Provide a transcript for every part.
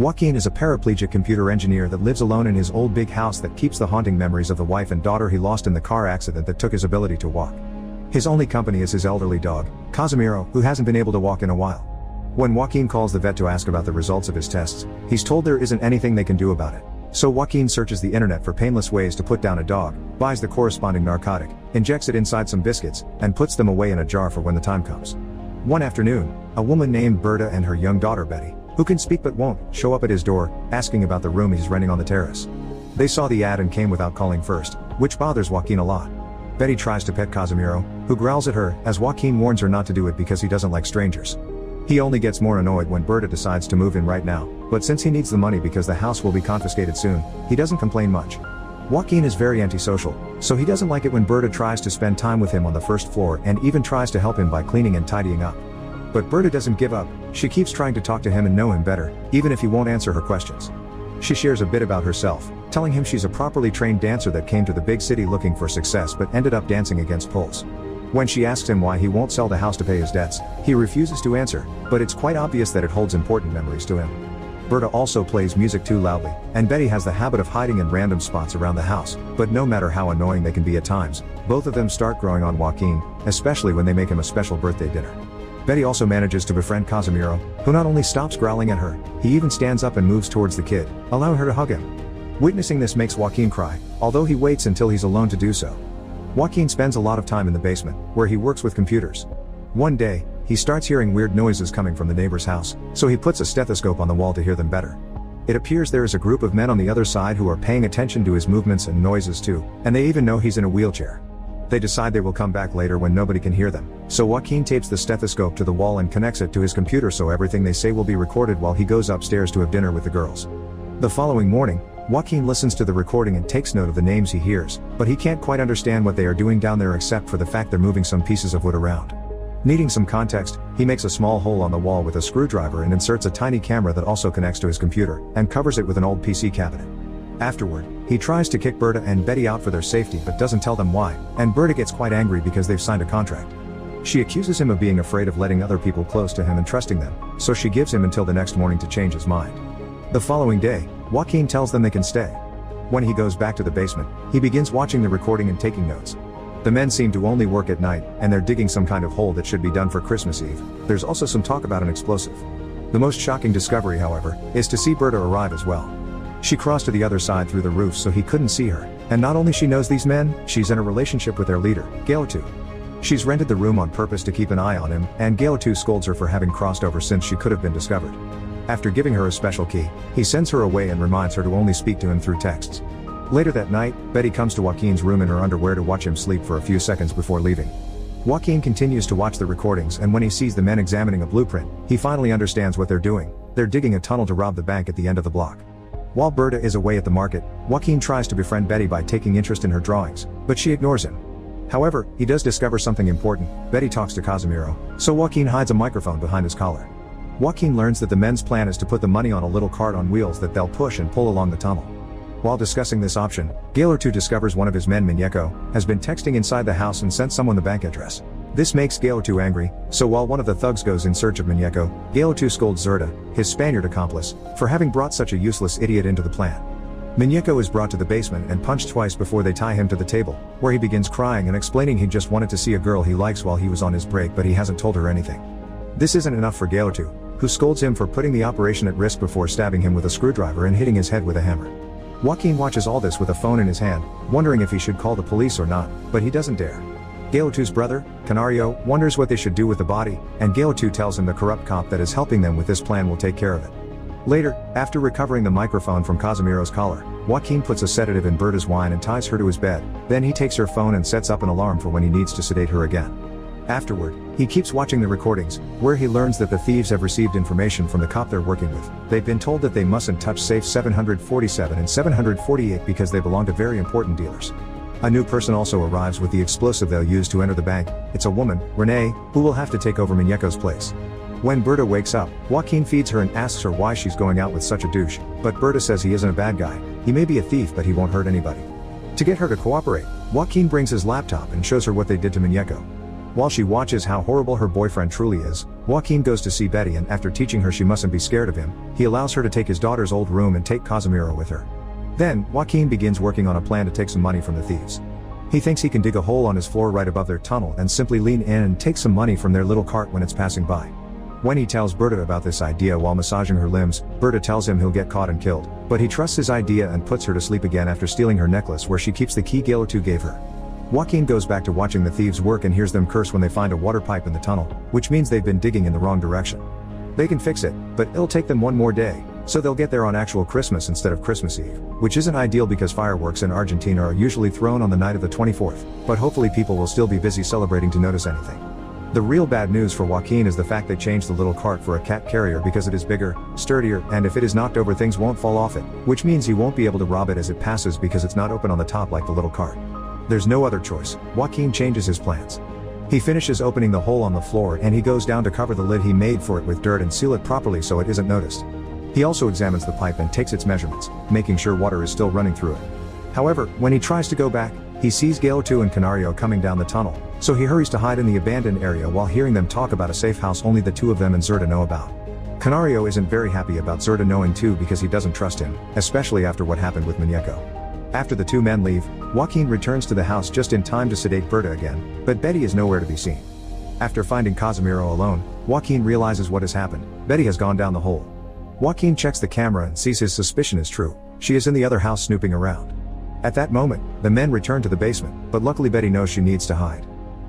Joaquin is a paraplegic computer engineer that lives alone in his old big house that keeps the haunting memories of the wife and daughter he lost in the car accident that took his ability to walk. His only company is his elderly dog, Casimiro, who hasn't been able to walk in a while. When Joaquin calls the vet to ask about the results of his tests, he's told there isn't anything they can do about it. So Joaquin searches the internet for painless ways to put down a dog, buys the corresponding narcotic, injects it inside some biscuits, and puts them away in a jar for when the time comes. One afternoon, a woman named Berta and her young daughter Betty, who can speak but won't, show up at his door, asking about the room he's renting on the terrace. They saw the ad and came without calling first, which bothers Joaquin a lot. Betty tries to pet Casimiro, who growls at her, as Joaquin warns her not to do it because he doesn't like strangers. He only gets more annoyed when Berta decides to move in right now, but since he needs the money because the house will be confiscated soon, he doesn't complain much. Joaquin is very antisocial, so he doesn't like it when Berta tries to spend time with him on the first floor and even tries to help him by cleaning and tidying up. But Berta doesn't give up, she keeps trying to talk to him and know him better, even if he won't answer her questions. She shares a bit about herself, telling him she's a properly trained dancer that came to the big city looking for success but ended up dancing against poles. When she asks him why he won't sell the house to pay his debts, he refuses to answer, but it's quite obvious that it holds important memories to him. Berta also plays music too loudly, and Betty has the habit of hiding in random spots around the house, but no matter how annoying they can be at times, both of them start growing on Joaquin, especially when they make him a special birthday dinner. Betty also manages to befriend Casimiro, who not only stops growling at her, he even stands up and moves towards the kid, allowing her to hug him. Witnessing this makes Joaquin cry, although he waits until he's alone to do so. Joaquin spends a lot of time in the basement, where he works with computers. One day, he starts hearing weird noises coming from the neighbor's house, so he puts a stethoscope on the wall to hear them better. It appears there is a group of men on the other side who are paying attention to his movements and noises too, and they even know he's in a wheelchair. They decide they will come back later when nobody can hear them, so Joaquin tapes the stethoscope to the wall and connects it to his computer so everything they say will be recorded while he goes upstairs to have dinner with the girls. The following morning, Joaquin listens to the recording and takes note of the names he hears, but he can't quite understand what they are doing down there except for the fact they're moving some pieces of wood around. Needing some context, he makes a small hole on the wall with a screwdriver and inserts a tiny camera that also connects to his computer, and covers it with an old PC cabinet. Afterward, he tries to kick Berta and Betty out for their safety but doesn't tell them why, and Berta gets quite angry because they've signed a contract. She accuses him of being afraid of letting other people close to him and trusting them, so she gives him until the next morning to change his mind. The following day, Joaquin tells them they can stay. When he goes back to the basement, he begins watching the recording and taking notes. The men seem to only work at night, and they're digging some kind of hole that should be done for Christmas Eve. There's also some talk about an explosive. The most shocking discovery, however, is to see Berta arrive as well. She crossed to the other side through the roof so he couldn't see her, and not only she knows these men, she's in a relationship with their leader, Gailatu. She's rented the room on purpose to keep an eye on him, and Gailatu scolds her for having crossed over since she could have been discovered. After giving her a special key, he sends her away and reminds her to only speak to him through texts. Later that night, Betty comes to Joaquin's room in her underwear to watch him sleep for a few seconds before leaving. Joaquin continues to watch the recordings, and when he sees the men examining a blueprint, he finally understands what they're doing. They're digging a tunnel to rob the bank at the end of the block. While Berta is away at the market, Joaquin tries to befriend Betty by taking interest in her drawings, but she ignores him. However, he does discover something important. Betty talks to Casimiro, so Joaquin hides a microphone behind his collar. Joaquin learns that the men's plan is to put the money on a little cart on wheels that they'll push and pull along the tunnel. While discussing this option, Gailatu discovers one of his men, Muñeco, has been texting inside the house and sent someone the bank address. This makes Gailatu angry, so while one of the thugs goes in search of Muñeco, Gailatu scolds Zerda, his Spaniard accomplice, for having brought such a useless idiot into the plan. Muñeco is brought to the basement and punched twice before they tie him to the table, where he begins crying and explaining he just wanted to see a girl he likes while he was on his break but he hasn't told her anything. This isn't enough for Gailatu, who scolds him for putting the operation at risk before stabbing him with a screwdriver and hitting his head with a hammer. Joaquin watches all this with a phone in his hand, wondering if he should call the police or not, but he doesn't dare. Gailatu's brother, Canario, wonders what they should do with the body, and Gailatu tells him the corrupt cop that is helping them with this plan will take care of it. Later, after recovering the microphone from Casimiro's collar, Joaquin puts a sedative in Berta's wine and ties her to his bed, then he takes her phone and sets up an alarm for when he needs to sedate her again. Afterward, he keeps watching the recordings, where he learns that the thieves have received information from the cop they're working with. They've been told that they mustn't touch safes 747 and 748 because they belong to very important dealers. A new person also arrives with the explosive they'll use to enter the bank. It's a woman, Renee, who will have to take over Muñeco's place. When Berta wakes up, Joaquin feeds her and asks her why she's going out with such a douche, but Berta says he isn't a bad guy. He may be a thief but he won't hurt anybody. To get her to cooperate, Joaquin brings his laptop and shows her what they did to Muñeco. While she watches how horrible her boyfriend truly is, Joaquin goes to see Betty, and after teaching her she mustn't be scared of him, he allows her to take his daughter's old room and take Casimiro with her. Then, Joaquin begins working on a plan to take some money from the thieves. He thinks he can dig a hole on his floor right above their tunnel and simply lean in and take some money from their little cart when it's passing by. When he tells Berta about this idea while massaging her limbs, Berta tells him he'll get caught and killed, but he trusts his idea and puts her to sleep again after stealing her necklace where she keeps the key Gaylor 2 gave her. Joaquin goes back to watching the thieves work and hears them curse when they find a water pipe in the tunnel, which means they've been digging in the wrong direction. They can fix it, but it'll take them one more day, so they'll get there on actual Christmas instead of Christmas Eve, which isn't ideal because fireworks in Argentina are usually thrown on the night of the 24th, but hopefully people will still be busy celebrating to notice anything. The real bad news for Joaquin is the fact they changed the little cart for a cat carrier because it is bigger, sturdier, and if it is knocked over things won't fall off it, which means he won't be able to rob it as it passes because it's not open on the top like the little cart. There's no other choice. Joaquin changes his plans. He finishes opening the hole on the floor and he goes down to cover the lid he made for it with dirt and seal it properly so it isn't noticed. He also examines the pipe and takes its measurements, making sure water is still running through it. However, when he tries to go back, he sees Gaylor 2 and Canario coming down the tunnel, so he hurries to hide in the abandoned area while hearing them talk about a safe house only the two of them and Zerda know about. Canario isn't very happy about Zerda knowing too because he doesn't trust him, especially after what happened with Muñeco. After the two men leave, Joaquin returns to the house just in time to sedate Berta again, but Betty is nowhere to be seen. After finding Casimiro alone, Joaquin realizes what has happened. Betty has gone down the hole. Joaquin checks the camera and sees his suspicion is true. She is in the other house snooping around. At that moment, the men return to the basement, but luckily Betty knows she needs to hide.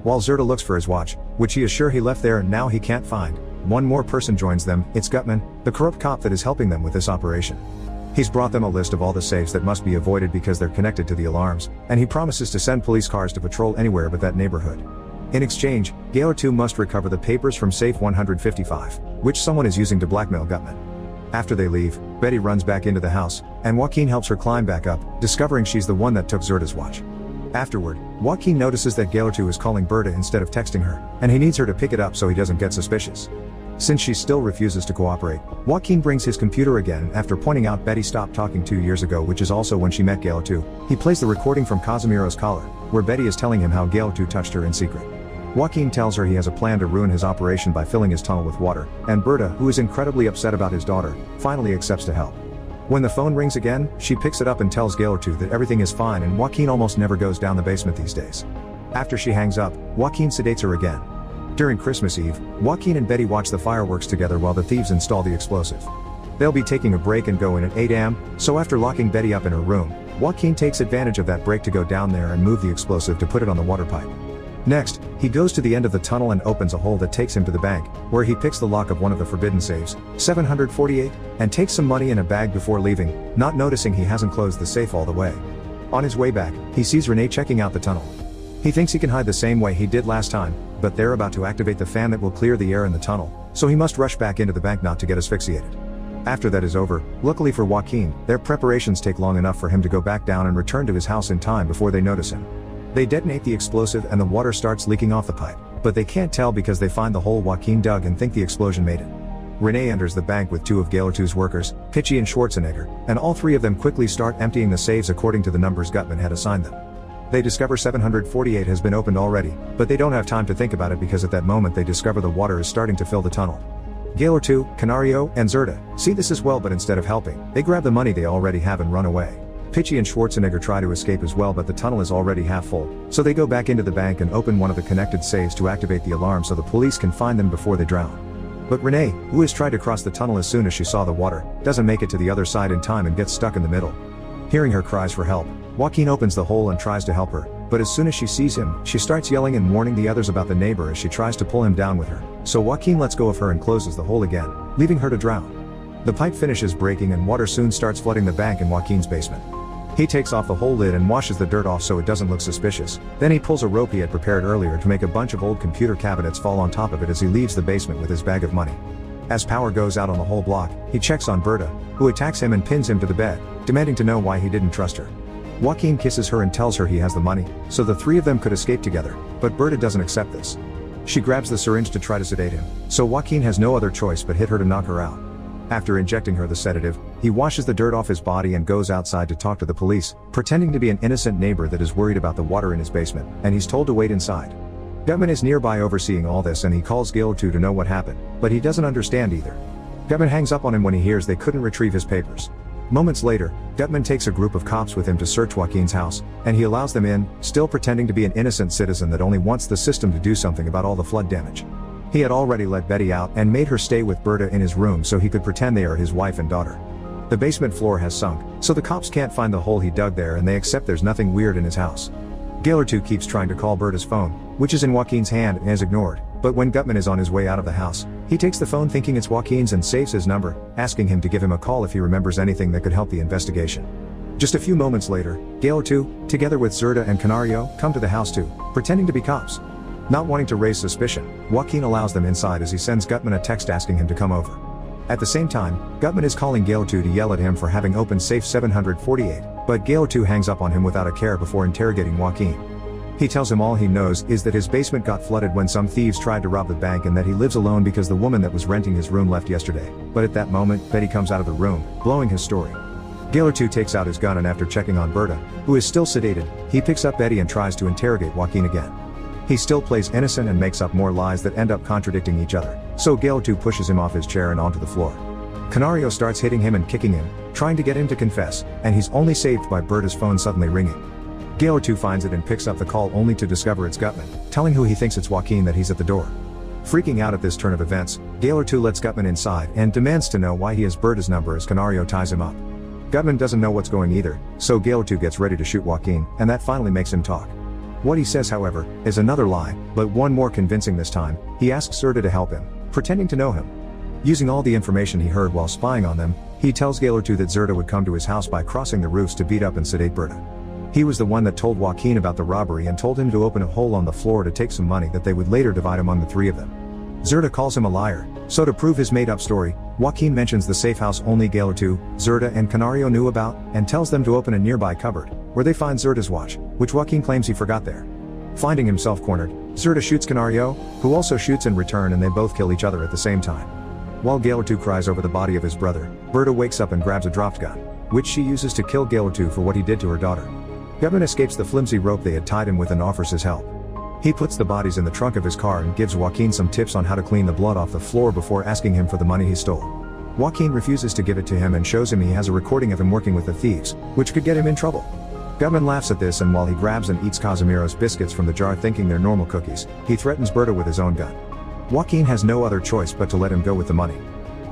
While Zerda looks for his watch, which he is sure he left there and now he can't find, one more person joins them. It's Gutman, the corrupt cop that is helping them with this operation. He's brought them a list of all the safes that must be avoided because they're connected to the alarms, and he promises to send police cars to patrol anywhere but that neighborhood. In exchange, Gaylor 2 must recover the papers from safe 155, which someone is using to blackmail Gutman. After they leave, Betty runs back into the house, and Joaquin helps her climb back up, discovering she's the one that took Zerda's watch. Afterward, Joaquin notices that Gaylor 2 is calling Berta instead of texting her, and he needs her to pick it up so he doesn't get suspicious. Since she still refuses to cooperate, Joaquin brings his computer again after pointing out Betty stopped talking 2 years ago, which is also when she met Gaylor 2. He plays the recording from Casimiro's collar, where Betty is telling him how Gaylor 2 touched her in secret. Joaquin tells her he has a plan to ruin his operation by filling his tunnel with water, and Berta, who is incredibly upset about his daughter, finally accepts to help. When the phone rings again, she picks it up and tells Gaylor 2 that everything is fine and Joaquin almost never goes down the basement these days. After she hangs up, Joaquin sedates her again. During Christmas Eve, Joaquin and Betty watch the fireworks together while the thieves install the explosive. They'll be taking a break and go in at 8 am, so after locking Betty up in her room, Joaquin takes advantage of that break to go down there and move the explosive to put it on the water pipe. Next, he goes to the end of the tunnel and opens a hole that takes him to the bank, where he picks the lock of one of the forbidden safes, 748, and takes some money in a bag before leaving, not noticing he hasn't closed the safe all the way. On his way back, he sees Renee checking out the tunnel. He thinks he can hide the same way he did last time, but they're about to activate the fan that will clear the air in the tunnel, so he must rush back into the bank not to get asphyxiated. After that is over, luckily for Joaquin, their preparations take long enough for him to go back down and return to his house in time before they notice him. They detonate the explosive and the water starts leaking off the pipe, but they can't tell because they find the hole Joaquin dug and think the explosion made it. Renee enters the bank with two of Gaylor 2's workers, Pitchy and Schwarzenegger, and all three of them quickly start emptying the safes according to the numbers Gutman had assigned them. They discover 748 has been opened already, but they don't have time to think about it because at that moment they discover the water is starting to fill the tunnel. Gaylor 2, Canario, and Zerda see this as well, but instead of helping, they grab the money they already have and run away. Pitchy and Schwarzenegger try to escape as well, but the tunnel is already half full, so they go back into the bank and open one of the connected safes to activate the alarm so the police can find them before they drown. But Renee, who has tried to cross the tunnel as soon as she saw the water, doesn't make it to the other side in time and gets stuck in the middle. Hearing her cries for help, Joaquin opens the hole and tries to help her, but as soon as she sees him, she starts yelling and warning the others about the neighbor as she tries to pull him down with her, so Joaquin lets go of her and closes the hole again, leaving her to drown. The pipe finishes breaking and water soon starts flooding the bank in Joaquin's basement. He takes off the whole lid and washes the dirt off so it doesn't look suspicious, then he pulls a rope he had prepared earlier to make a bunch of old computer cabinets fall on top of it as he leaves the basement with his bag of money. As power goes out on the whole block, he checks on Berta, who attacks him and pins him to the bed, demanding to know why he didn't trust her. Joaquin kisses her and tells her he has the money, so the three of them could escape together, but Berta doesn't accept this. She grabs the syringe to try to sedate him, so Joaquin has no other choice but hit her to knock her out. After injecting her the sedative, he washes the dirt off his body and goes outside to talk to the police, pretending to be an innocent neighbor that is worried about the water in his basement, and he's told to wait inside. Gutman is nearby overseeing all this and he calls Gaylor to know what happened, but he doesn't understand either. Gutman hangs up on him when he hears they couldn't retrieve his papers. Moments later, Gutman takes a group of cops with him to search Joaquin's house, and he allows them in, still pretending to be an innocent citizen that only wants the system to do something about all the flood damage. He had already let Betty out and made her stay with Berta in his room so he could pretend they are his wife and daughter. The basement floor has sunk, so the cops can't find the hole he dug there and they accept there's nothing weird in his house. Gaylor keeps trying to call Berta's phone, which is in Joaquin's hand and is ignored, but when Gutman is on his way out of the house, he takes the phone thinking it's Joaquin's and saves his number, asking him to give him a call if he remembers anything that could help the investigation. Just a few moments later, Gaylor, together with Zerda and Canario, come to the house too, pretending to be cops. Not wanting to raise suspicion, Joaquin allows them inside as he sends Gutman a text asking him to come over. At the same time, Gutman is calling Gaylor to yell at him for having opened safe 748, but Gaylor hangs up on him without a care before interrogating Joaquin. He tells him all he knows is that his basement got flooded when some thieves tried to rob the bank and that he lives alone because the woman that was renting his room left yesterday. But at that moment, Betty comes out of the room, blowing his story. Gaylor takes out his gun and after checking on Berta, who is still sedated, he picks up Betty and tries to interrogate Joaquin again. He still plays innocent and makes up more lies that end up contradicting each other, so Gaylor pushes him off his chair and onto the floor. Canario starts hitting him and kicking him, trying to get him to confess, and he's only saved by Berta's phone suddenly ringing. Gaylor finds it and picks up the call only to discover it's Gutman, telling who he thinks it's Joaquin that he's at the door. Freaking out at this turn of events, Gaylor lets Gutman inside and demands to know why he has Berta's number as Canario ties him up. Gutman doesn't know what's going either, so Gaylor gets ready to shoot Joaquin, and that finally makes him talk. What he says, however, is another lie, but one more convincing this time. He asks Zerda to help him, pretending to know him. Using all the information he heard while spying on them, he tells Gaylor that Zerda would come to his house by crossing the roofs to beat up and sedate Berta. He was the one that told Joaquin about the robbery and told him to open a hole on the floor to take some money that they would later divide among the three of them. Zerda calls him a liar, so to prove his made-up story, Joaquin mentions the safe house only Gaylor, Zerda and Canario knew about, and tells them to open a nearby cupboard, where they find Zerda's watch, which Joaquin claims he forgot there. Finding himself cornered, Zerda shoots Canario, who also shoots in return and they both kill each other at the same time. While Gaylor cries over the body of his brother, Berta wakes up and grabs a dropped gun, which she uses to kill Gaylor for what he did to her daughter. Gutman escapes the flimsy rope they had tied him with and offers his help. He puts the bodies in the trunk of his car and gives Joaquin some tips on how to clean the blood off the floor before asking him for the money he stole. Joaquin refuses to give it to him and shows him he has a recording of him working with the thieves, which could get him in trouble. Gutman laughs at this and while he grabs and eats Casimiro's biscuits from the jar thinking they're normal cookies, he threatens Berta with his own gun. Joaquin has no other choice but to let him go with the money.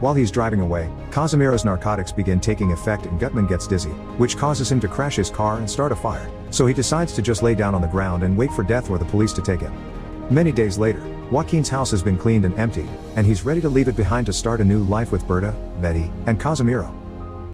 While he's driving away, Casimiro's narcotics begin taking effect and Gutman gets dizzy, which causes him to crash his car and start a fire, so he decides to just lay down on the ground and wait for death or the police to take him. Many days later, Joaquin's house has been cleaned and emptied, and he's ready to leave it behind to start a new life with Berta, Betty, and Casimiro.